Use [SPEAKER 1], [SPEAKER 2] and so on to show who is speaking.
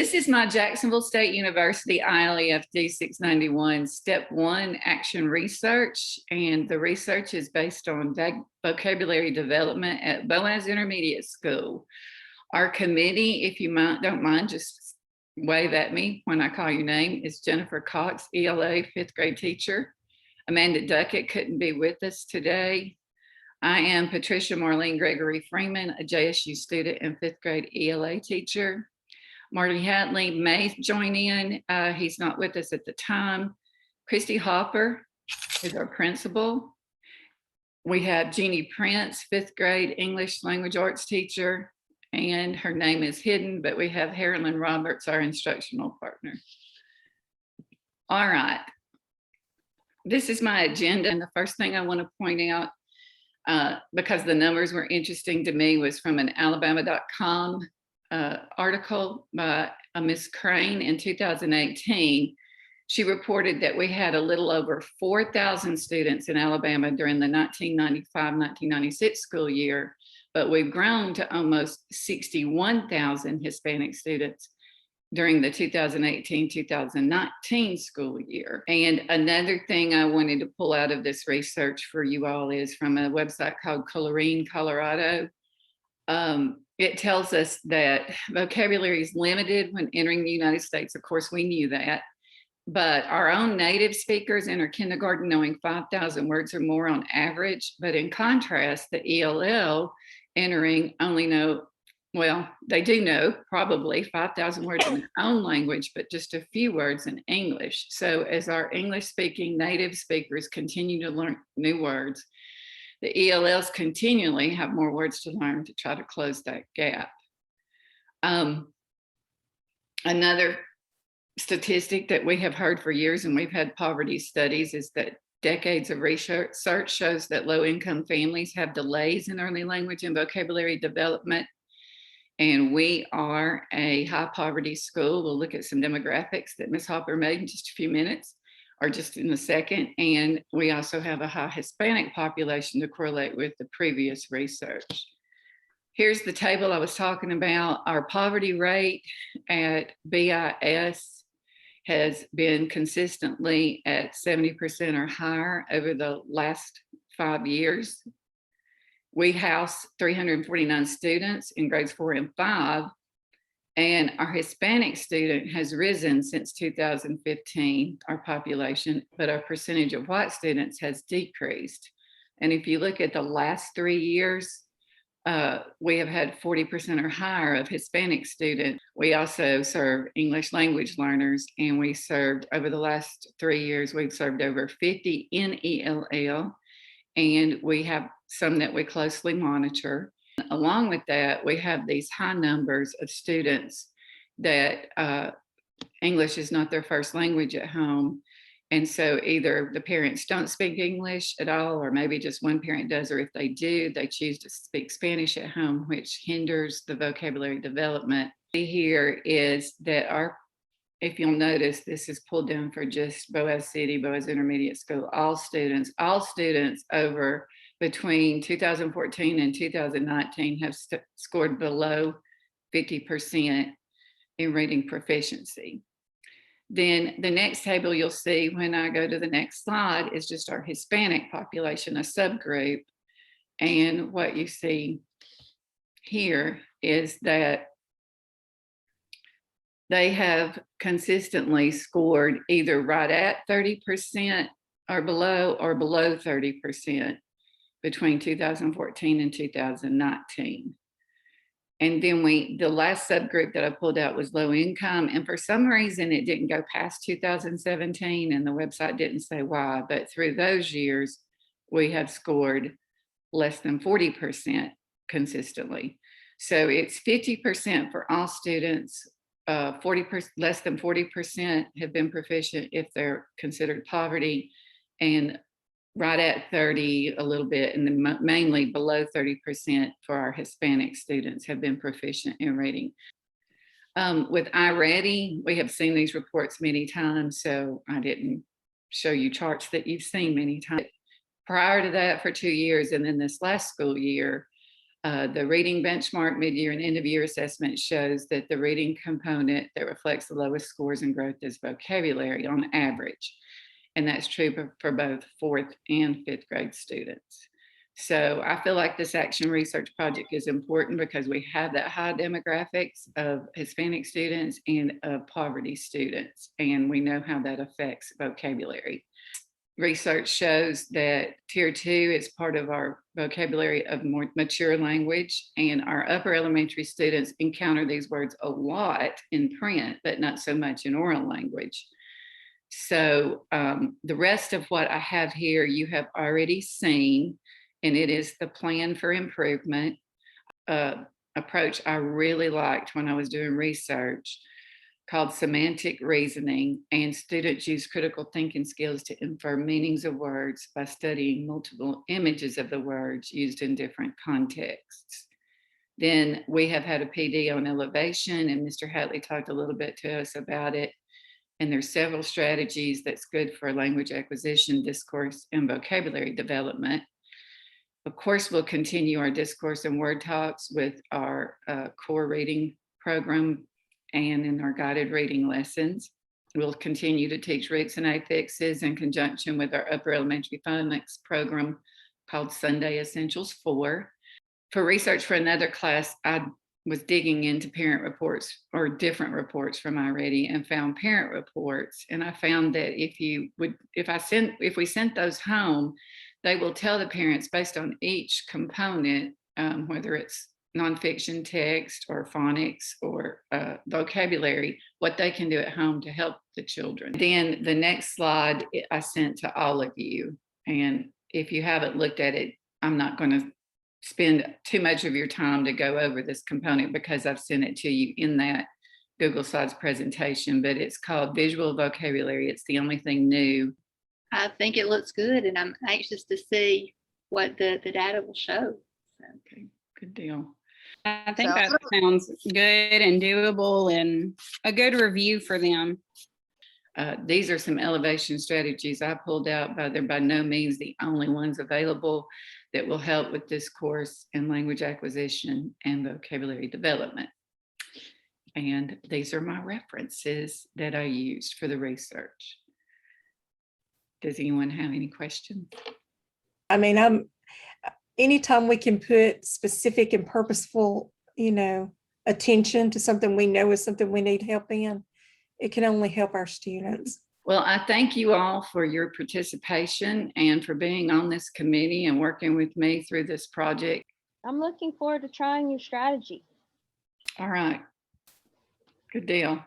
[SPEAKER 1] This is my Jacksonville State University ILEF D691 Step 1 Action Research, and the research is based on vocabulary development at Boaz Intermediate School. Our committee, if you don't mind, just wave at me when I call your name, is Jennifer Cox, ELA 5th grade teacher. Amanda Duckett couldn't be with us today. I am Patricia Marlene Gregory Freeman, a JSU student and 5th grade ELA teacher. Marty Hatley may join in. He's not with us at the time. Christy Hopper is our principal. We have Jeannie Prince, 5th grade English language arts teacher, and her name is hidden, but we have Harolyn Roberts, our instructional partner. All right. This is my agenda, and the first thing I want to point out, because the numbers were interesting to me, was from an Alabama.com article by Miss Crane in 2018. She reported that we had a little over 4,000 students in Alabama during the 1995-1996 school year, but we've grown to almost 61,000 Hispanic students during the 2018-2019 school year. And another thing I wanted to pull out of this research for you all is from a website called Colorine, Colorado. It tells us that vocabulary is limited when entering the United States. Of course, we knew that, but our own native speakers enter kindergarten knowing 5,000 words or more on average. But in contrast, the ELL entering only know, well, they do know probably 5,000 words in their own language, but just a few words in English. So as our English speaking native speakers continue to learn new words, the ELLs continually have more words to learn to try to close that gap. Another statistic that we have heard for years, and we've had poverty studies, is that decades of research shows that low-income families have delays in early language and vocabulary development. And we are a high poverty school. We'll look at some demographics that Ms. Hopper made in just a few minutes, or just in a second. And we also have a high Hispanic population to correlate with the previous research. Here's the table I was talking about. Our poverty rate at BIS has been consistently at 70% or higher over the last 5 years. We house 349 students in grades 4 and 5. And our Hispanic student has risen since 2015, our population, but our percentage of white students has decreased. And if you look at the last 3 years, we have had 40% or higher of Hispanic students. We also serve English language learners, and we served, over the last 3 years, we've served over 50 in ELL, and we have some that we closely monitor. Along with that, we have these high numbers of students that English is not their first language at home. And so either the parents don't speak English at all, or maybe just one parent does, or if they do, they choose to speak Spanish at home, which hinders the vocabulary development. Here is that if you'll notice, this is pulled down for just Boaz City, Boaz Intermediate School, all students over between 2014 and 2019 have scored below 50% in reading proficiency. Then the next table you'll see when I go to the next slide is just our Hispanic population, a subgroup. And what you see here is that they have consistently scored either right at 30% or below 30% between 2014 and 2019. And then the last subgroup that I pulled out was low income. And for some reason, it didn't go past 2017, and the website didn't say why, but through those years, we have scored less than 40% consistently. So it's 50% for all students, 40%, less than 40% have been proficient if they're considered poverty, and right at 30 a little bit, and then mainly below 30% for our Hispanic students have been proficient in reading. With iReady, we have seen these reports many times, so I didn't show you charts that you've seen many times. Prior to that, for 2 years, and then this last school year, The reading benchmark mid-year and end-of-year assessment shows that the reading component that reflects the lowest scores in growth is vocabulary on average. And that's true for both 4th and 5th grade students. So I feel like this action research project is important because we have that high demographics of Hispanic students and of poverty students, and we know how that affects vocabulary. Research shows that Tier 2 is part of our vocabulary of more mature language, and our upper elementary students encounter these words a lot in print, but not so much in oral language. So the rest of what I have here, you have already seen, and it is the plan for improvement approach I really liked when I was doing research, called semantic reasoning, and students use critical thinking skills to infer meanings of words by studying multiple images of the words used in different contexts. Then we have had a PD on elevation, and Mr. Hatley talked a little bit to us about it. And there's several strategies that's good for language acquisition, discourse, and vocabulary development. Of course, we'll continue our discourse and word talks with our core reading program and in our guided reading lessons. We'll continue to teach roots and affixes in conjunction with our upper elementary phonics program called Sunday Essentials 4. For research for another class, I was digging into parent reports or different reports from iReady and found parent reports. And I found that if we sent those home, they will tell the parents based on each component, whether it's nonfiction text or phonics or vocabulary, what they can do at home to help the children. Then the next slide I sent to all of you. And if you haven't looked at it, I'm not going to spend too much of your time to go over this component because I've sent it to you in that Google Slides presentation, but it's called Visual Vocabulary. It's the only thing new.
[SPEAKER 2] I think it looks good, and I'm anxious to see what the data will show.
[SPEAKER 1] Okay, good deal.
[SPEAKER 3] I think that sounds good and doable and a good review for them.
[SPEAKER 1] These are some elevation strategies I pulled out, but they're by no means the only ones available that will help with discourse and language acquisition and vocabulary development. And these are my references that I used for the research. Does anyone have any questions?
[SPEAKER 4] I mean, anytime we can put specific and purposeful, attention to something we know is something we need help in, it can only help our students.
[SPEAKER 1] Well, I thank you all for your participation and for being on this committee and working with me through this project.
[SPEAKER 5] I'm looking forward to trying your strategy.
[SPEAKER 1] All right. Good deal.